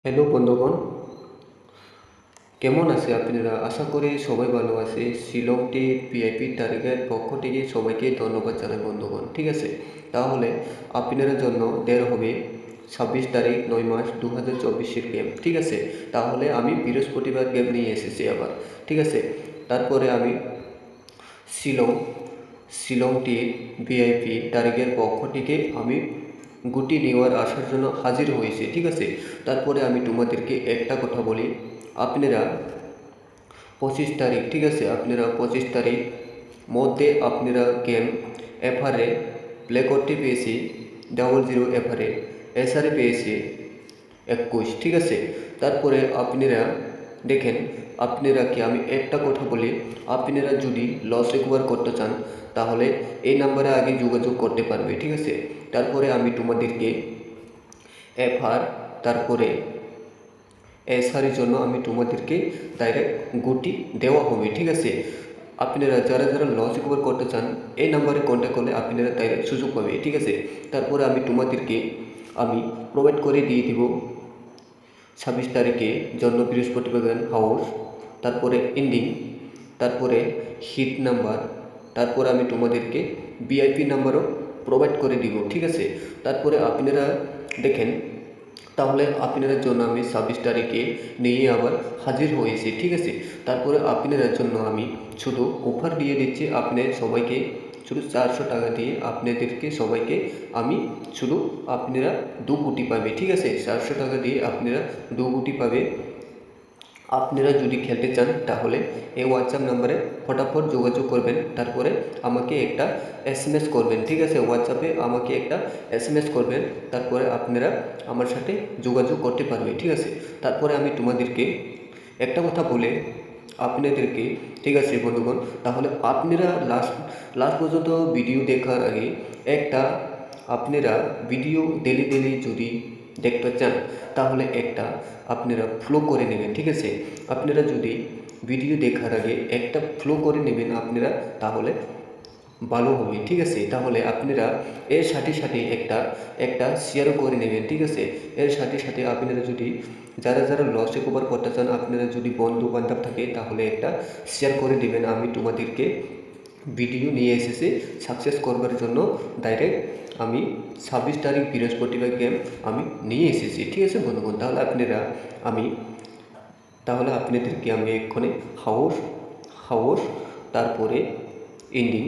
Hello বন্ধুগণ, কেমন আছে আপনারা? আশা করি সবাই ভালো আছে। শিলংটি ভিআইপি টার্গেট পক্ষ থেকে সবাইকে ধন্যবাদ জানাই বন্ধুগণ। ঠিক আছে, তাহলে আপনাদের জন্য দেওয়া হবে 26 তারিখ 9 মাস 2024 গেম। ঠিক আছে, তাহলে আমি বৃহস্পতিবার গেম নিয়ে এসেছি আবার। ঠিক আছে, তারপরে আমি শিলং শিলংটি ভিআইপি টার্গেট পক্ষ থেকে আমি গুটি নেওয়ার আসার জন্য হাজির হয়েছে। ঠিক আছে, তারপরে আমি তোমাদেরকে একটা কথা বলি। আপনারা 25 তারিখ, ঠিক আছে, আপনারা 25 তারিখ মধ্যে আপনারা গেম এফআরএ প্লে করতে পেয়েছি 00 এফআরএ, এসআরএ পেয়েছি 21। ঠিক আছে, তারপরে আপনারা দেখেন, আপনারা কি আমি একটা কথা বলি, আপনারা যদি লস রিকভার করতে চান তাহলে এই নাম্বারে আগে যোগাযোগ করতে পারবে। ঠিক আছে, তারপরে আমি তোমাদেরকে এফআর তারপরে এসআরের জন্য আমি তোমাদেরকে ডাইরেক্ট গুটি দেওয়া হবে। ঠিক আছে, আপনারা যারা যারা লস রিকভার করতে চান এই নাম্বারে কন্ট্যাক্ট করলে আপনারা ডাইরেক্ট সুযোগ পাবে। ঠিক আছে, তারপরে আমি তোমাদেরকে প্রোভাইড করে দিয়ে দিব 26 তারিখে জন্য বৃহস্পতিবার হাউস, তারপরে এন্ডিং, তারপরে হিট নাম্বার, তারপরে আমি তোমাদেরকে ভিআইপি নাম্বারও প্রোভাইড করে দিব। ঠিক আছে, তারপরে আপনারা দেখেন, তাহলে আপনাদের জন্য আমি 26 তারিখে নিয়ে আবার হাজির হয়েছি। ঠিক আছে, তারপরে আপনাদের জন্য আমি শুধু অফার দিয়ে দিচ্ছি, আপনি সবাইকে শুধু 400 টাকা দিয়ে আপনাদেরকে সবাইকে আমি শুধু আপনারা 2 গুটি পাবে। ঠিক আছে, 400 টাকা দিয়ে আপনারা 2 গুটি পাবে। আপনারা যদি খেলতে চান তাহলে এই হোয়াটসঅ্যাপ নাম্বারে ফটাফট যোগাযোগ করবেন, তারপরে আমাকে একটা এসএমএস করবেন। ঠিক আছে, হোয়াটসঅ্যাপে আমাকে একটা এসএমএস করবেন, তারপরে আপনারা আমার সাথে যোগাযোগ করতে পারবে। ঠিক আছে, তারপরে আমি তোমাদেরকে একটা কথা বলে আপনাদেরকে, ঠিক আছে বন্ধুগণ, তাহলে আপনারা লাস্ট লাস্ট পর্যন্ত ভিডিও দেখার আগে একটা আপনারা ভিডিও ডেলি ডেলি যদি দেখতে চান তাহলে একটা আপনারা ফলো করে নেবেন। ঠিক আছে, আপনারা যদি ভিডিও দেখার আগে একটা ফলো করে নেবেন আপনারা, তাহলে ভালো হবে। ঠিক আছে, তাহলে আপনারা এর সাথে সাথে একটা একটা শেয়ারও করে নেবেন। ঠিক আছে, এর সাথে সাথে আপনারা যদি যারা যারা লস রিকভার করতে চান আপনারা যদি বন্ধু বান্ধব থাকে তাহলে একটা শেয়ার করে দেবেন। আমি তোমাদেরকে ভিডিও নিয়ে এসেছি সাকসেস করবার জন্য ডাইরেক্ট আমি 26 তারিখ বৃহস্পতিবার গেম আমি নিয়ে এসেছি। ঠিক আছে বন্ধুগণ, তাহলে আপনাদেরকে আমি এক্ষণে হাউস হাউস তারপরে এন্ডিং,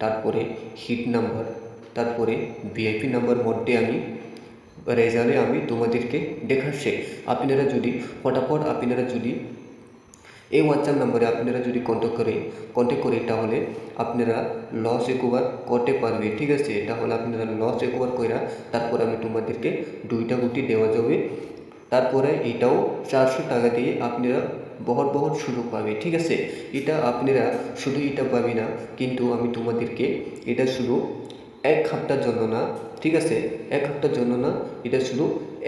তারপরে হিট নাম্বার, তারপরে ভিআইপি নাম্বার মধ্যে আমি রেজাল্টে আমি তোমাদেরকে দেখাচ্ছি। আপনারা যদি ফটাফট আপনারা যদি এই হোয়াটসঅ্যাপ নাম্বারে আপনারা যদি কন্ট্যাক্ট করে তাহলে আপনারা লস রিকভার করতে পারবে। ঠিক আছে, তাহলে আপনারা লস রিকভার কইরা তারপর আমি তোমাদেরকে 2টা গুটি দেওয়া যাবে, তারপরে এটাও 400 টাকা দিয়ে আপনারা বহুত বহুত সুযোগ পাবে। ঠিক আছে, এটা আপনারা শুধু এটা পাবি না, কিন্তু আমি তোমাদেরকে এটা শুধু 1 সপ্তাহের জন্য না। ঠিক আছে, 1 সপ্তাহের জন্য না, এটা শুধু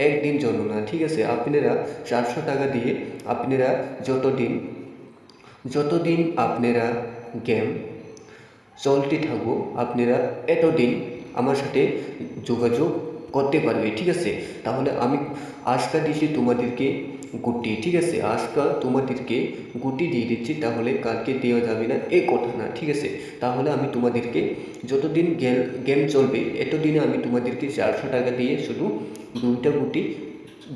একদিন জন্য না। ঠিক আছে, আপনারা 400 টাকা দিয়ে আপনারা যতদিন আপনারা গেম চলতে থাকবো আপনারা এতদিন আমার সাথে যোগাযোগ করতে পারবে। ঠিক আছে, তাহলে আমি আজকা দিচ্ছি তোমাদেরকে গুটি। ঠিক আছে, আজকা তোমাদেরকে গুটি দিয়ে দিচ্ছি, তাহলে কালকে দেওয়া যাবে না এই কথা না। ঠিক আছে, তাহলে আমি তোমাদেরকে যতদিন গেম চলবে এতদিনে আমি তোমাদেরকে 400 টাকা দিয়ে শুধু 2টা গুটি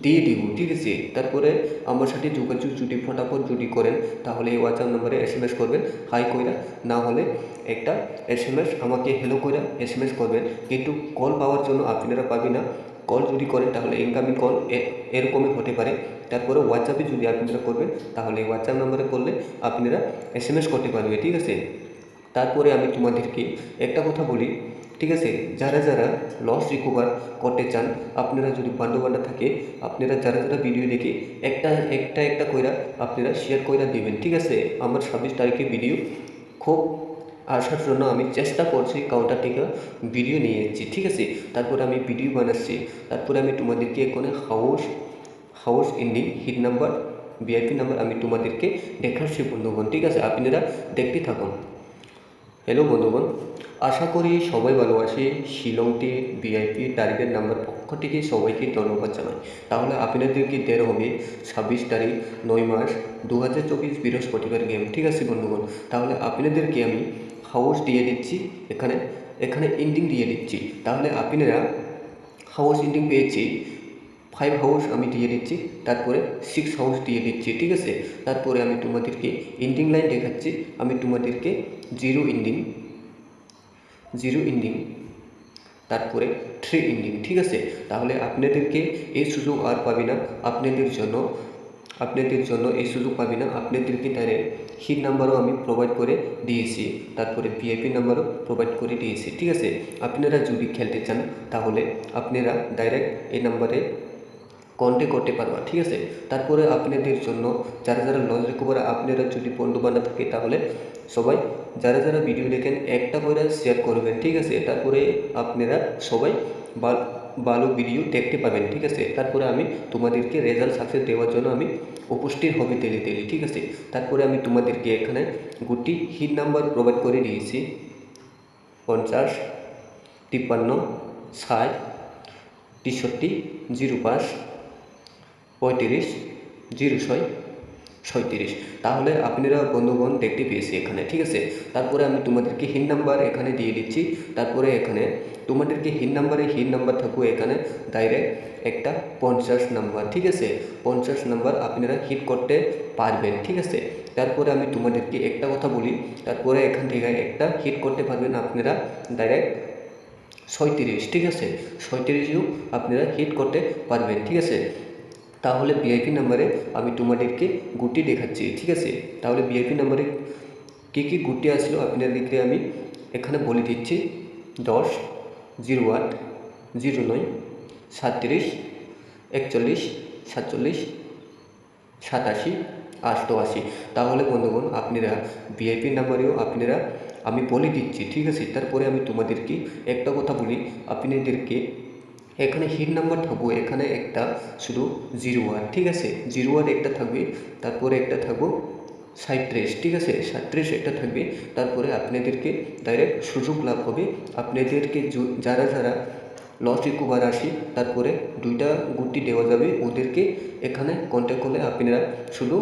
দিয়ে দিব। ঠিক আছে, তারপরে আমার সাথে যোগাযোগ যদি ফটাফট যদি করেন তাহলে এই হোয়াটসঅ্যাপ নম্বরে এসএমএস করবেন হাই কইরা, না হলে একটা এসএমএস আমাকে হ্যালো কইরা এসএমএস করবেন। কিন্তু কল পাওয়ার জন্য আপনারা পাবেন না, কল যদি করেন তাহলে ইনকামিং কল এরকমই হতে পারে। তারপরে হোয়াটসঅ্যাপে যদি আপনারা করবেন তাহলে হোয়াটসঅ্যাপ নম্বরে করলে আপনারা এসএমএস করতে পারবে। ঠিক আছে, তারপরে আমি তোমাদেরকে একটা কথা বলি। ঠিক আছে, যারা যারা লস রিকভার করতে চান আপনারা যদি বান্ধব থাকে আপনারা যারা যারা ভিডিও দেখে একটা একটা একটা কইরা আপনারা শেয়ার কইরা দিবেন। ঠিক আছে, আমার 26 তারিখে ভিডিও খুব আসার জন্য আমি চেষ্টা করছি, কাউন্টার থেকে ভিডিও নিয়ে এসেছি। ঠিক আছে, তারপরে আমি ভিডিও বানাচ্ছি, তারপরে আমি তোমাদেরকে এখানে house ending hit number VIP number আমি তোমাদেরকে দেখাচ্ছি বন্ধুগণ। ঠিক আছে, আপনারা দেখতে থাকুন। হ্যালো বন্ধুগণ, আশা করি সবাই ভালো আছে। শিলংটি ভিআইপি টার্গেট নাম্বার পক্ষ থেকে সবাইকে ধন্যবাদ জানাই। তাহলে আপনাদেরকে দেওয়া হবে 26 তারিখ 9 মাস 2024 বৃহস্পতিবার গেম। ঠিক আছে বন্ধুগণ, তাহলে আপনাদেরকে আমি হাউস দিয়ে দিচ্ছি, এখানে এখানে এন্ডিং দিয়ে দিচ্ছি। তাহলে আপনারা হাউস এন্ডিং পেয়েছি 5 হাউস আমি দিয়ে দিচ্ছি, তারপরে 6 হাউস দিয়ে দিচ্ছি। ঠিক আছে, তারপরে আমি তোমাদেরকে এন্ডিং লাইন দেখাচ্ছি। আমি তোমাদেরকে জিরো এন্ডিং তারপরে 3 এন্ডিং। ঠিক আছে, তাহলে আপনাদেরকে এই সুযোগ আর পাবি না, আপনাদের জন্য এই সুযোগ পাবি না। আপনাদেরকে ডাইরেক্ট হিট নাম্বারও আমি প্রোভাইড করে দিয়েছি, তারপরে ভিআইপি নাম্বারও প্রোভাইড করে দিয়েছি। ঠিক আছে, আপনারা যদি খেলতে চান তাহলে আপনারা ডাইরেক্ট এই নাম্বারে কন্ট্যাক্ট করতে পারবা। ঠিক আছে, তারপরে আপনাদের জন্য যারা লস রিকভার আপনারা যদি বন্ধু বান্ধব থাকে তাহলে সবাই যারা ভিডিও দেখেন একটা করে শেয়ার করবেন। ঠিক আছে, তারপরে আপনারা সবাই ভালো ভিডিও দেখতে পাবেন। ঠিক আছে, তারপরে আমি তোমাদেরকে রেজাল্ট সাকসেস দেওয়ার জন্য আমি উপস্থিত হবে তেলে। ঠিক আছে, তারপরে আমি তোমাদেরকে এখানে গুটি হিট নাম্বার প্রোভাইড করে দিয়েছি 50, 53, 60, 63, 05, 35, 06, 37। তাহলে আপনারা বন্ধুগণ দেখতে পেয়েছি এখানে। ঠিক আছে, তারপরে আমি তোমাদেরকে হিট নাম্বার এখানে দিয়ে দিচ্ছি। তারপরে এখানে তোমাদেরকে হিট নাম্বার থাকবে এখানে ডাইরেক্ট একটা 50 নাম্বার। ঠিক আছে, 50 নাম্বার আপনারা হিট করতে পারবেন। ঠিক আছে, তারপরে আমি তোমাদেরকে একটা কথা বলি, তারপরে এখান থেকে একটা হিট করতে পারবেন আপনারা ডাইরেক্ট 37। ঠিক আছে, 37ও আপনারা হিট করতে পারবেন। ঠিক আছে, তাহলে ভিআইপি নাম্বারে আমি তোমাদেরকে গুটি দেখাচ্ছি। ঠিক আছে, তাহলে ভিআইপি নাম্বারে কী গুটি আসলো আপনাদেরকে আমি এখানে বলে দিচ্ছি 10, 08, 09, 37, 41, 47, 87, 88। তাহলে বন্ধুগণ আপনারা ভিআইপি নাম্বারেও আপনারা আমি বলে দিচ্ছি। ঠিক আছে, তারপরে আমি তোমাদেরকে একটা কথা বলি, আপনাদেরকে এখানে হিট নাম্বার থাকবো এখানে একটা শুধু 01। ঠিক আছে, 01 একটা থাকবে, তারপরে একটা থাকবো 37। ঠিক আছে, 37 একটা থাকবে, তারপরে আপনাদেরকে ডাইরেক্ট সুযোগ লাভ হবে। আপনাদেরকে যারা লস রিকভার আসি তারপরে 2টা গুটি দেওয়া যাবে ওদেরকে। এখানে কন্ট্যাক্ট করলে আপনারা শুধু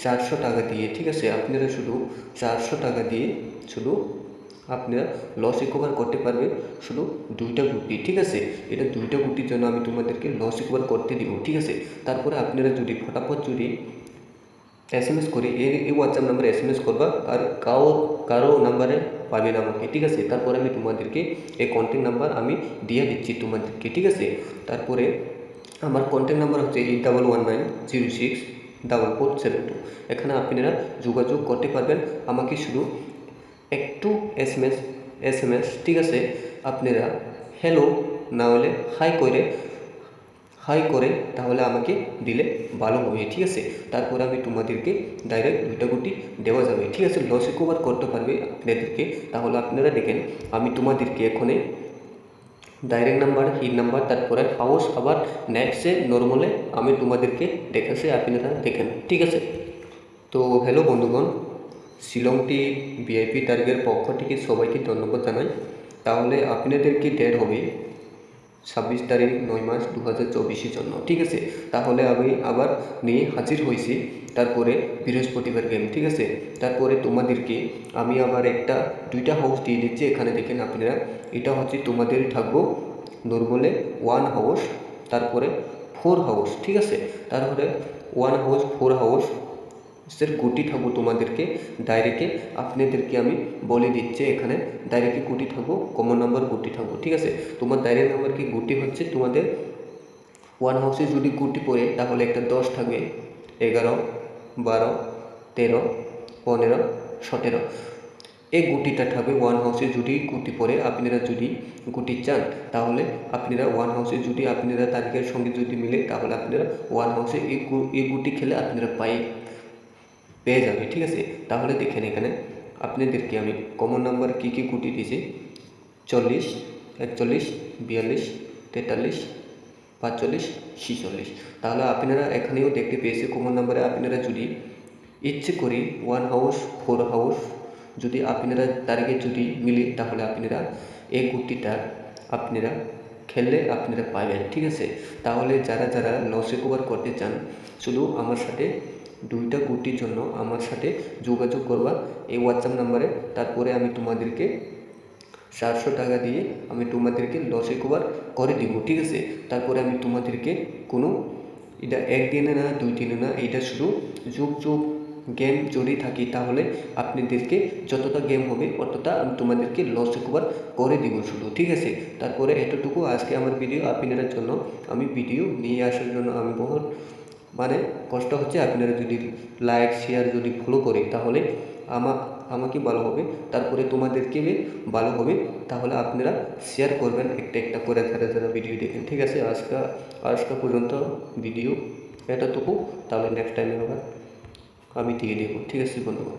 400 টাকা দিয়ে, ঠিক আছে, আপনারা শুধু 400 টাকা দিয়ে শুধু আপনারা লস রিকভার করতে পারবে শুধু 2টা গুটি। ঠিক আছে, এটা 2টা গুটির জন্য আমি তোমাদেরকে লস রিকভার করতে দিব। ঠিক আছে, তারপরে আপনারা যদি ফটাফট যদি SMS করে এই হোয়াটসঅ্যাপ নাম্বারে SMS করবা, আর কারো নাম্বারে পাবে না আমাকে। ঠিক আছে, তারপরে আমি তোমাদেরকে এই কন্ট্যাক্ট নাম্বার আমি দিয়ে দিচ্ছি তোমাদেরকে। ঠিক আছে, তারপরে আমার কন্ট্যাক্ট নাম্বার হচ্ছে 8119064472। এখানে আপনারা যোগাযোগ করতে পারবেন আমাকে, শুধু একটু SMS। ঠিক আছে, আপনারা হ্যালো না হলে হাই করে তাহলে আমাকে দিলে ভালো হবে। ঠিক আছে, তারপরে আমি তোমাদেরকে ডাইরেক্ট 2টা গুটি দেওয়া যাবে। ঠিক আছে, লস রিকভার করতে পারবে আপনাদেরকে। তাহলে আপনারা দেখেন আমি তোমাদেরকে এখানে ডাইরেক্ট নাম্বার, হিট নাম্বার, তারপরে হাউস, আবার নেক্সটে নর্মালে আমি তোমাদেরকে দেখাচ্ছি, আপনারা দেখেন। ঠিক আছে, তো হ্যালো বন্ধুগণ, শিলংটি ভিআইপি টার্গের পক্ষ থেকে সবাইকে ধন্যবাদ জানাই। তাহলে আপনাদেরকে ডেট হবে 26 তারিখ 9 মাস 2024 জন্য। ঠিক আছে, তাহলে আমি আবার নিয়ে হাজির হয়েছি, তারপরে বৃহস্পতিবার গেম। ঠিক আছে, তারপরে তোমাদেরকে আমি আবার 2টা হাউস দিয়ে দিচ্ছি। এখানে দেখেন আপনারা, এটা হচ্ছে তোমাদের থাকবো নর্মালে 1 হাউস, তারপরে 4 হাউস। ঠিক আছে, তারপরে 1 হাউস 4 হাউস গুটি থাকবো তোমাদেরকে ডাইরেক্টে। আপনাদেরকে আমি বলে দিচ্ছি এখানে ডাইরেক্টে গুটি থাকবো, কমন নাম্বার গুটি থাকবো। ঠিক আছে, তোমার ডাইরেক্ট নাম্বার কি গুটি হচ্ছে তোমাদের 1 হাউসে যদি গুটি পড়ে তাহলে একটা 10 থাকবে, 11, 12, 13, 15, 17। এই গুটিটা থাকবে 1 হাউসে যদি গুটি পড়ে। আপনারা যদি গুটি চান তাহলে আপনারা 1 হাউসে যদি আপনারা তারিখের সঙ্গে যদি মিলে তাহলে আপনারা 1 হাউসে এই গুটি খেলে আপনারা পেয়ে যাবে। ঠিক আছে, তাহলে দেখেন এখানে আপনাদেরকে আমি কমন নাম্বার কী গুটি দিয়েছি 40, 41, 42, 43, 45, 46। তাহলে আপনারা এখানেও দেখতে পেয়েছে কমন নাম্বারে আপনারা যদি ইচ্ছে করি 1 হাউস 4 হাউস যদি আপনারা তারিখে যদি মিলে তাহলে আপনারা এই গুটিটা আপনারা খেললে আপনারা পাবেন, ঠিক আছে। তাহলে যারা যারা লস রিকভার করতে চান শুধু আমার সাথে 2টা গুটির জন্য আমার সাথে যোগাযোগ করবা এই হোয়াটসঅ্যাপ নাম্বারে। তারপরে আমি তোমাদেরকে 400 টাকা দিয়ে আমি তোমাদেরকে লস রিকভার করে দিব, ঠিক আছে। তারপরে আমি তোমাদেরকে কোনো এটা একদিনে না 2 দিনে না, এটা শুধু যুগ যুগ গেম যদি থাকি তাহলে আপনাদেরকে যতটা গেম হবে ততটা আমি তোমাদেরকে লস রিকভার করে দিব শুধু, ঠিক আছে। তারপরে এতটুকু আজকে আমার ভিডিও আপনাদের জন্য আমি ভিডিও নিয়ে আসার জন্য আমি বহুত মানে কষ্ট হচ্ছে। আপনারা যদি লাইক শেয়ার যদি ফলো করে তাহলে আমাকে ভালো হবে, তারপরে তোমাদেরকে ভালো হবে। তাহলে আপনারা শেয়ার করবেন একটা একটা করে যারা যারা ভিডিও দেখেন, ঠিক আছে। আজকে পর্যন্ত ভিডিও এতটুকু, তাহলে নেক্সট টাইমে আবার আমি দিয়ে দেবো, ঠিক আছে বন্ধুগণ।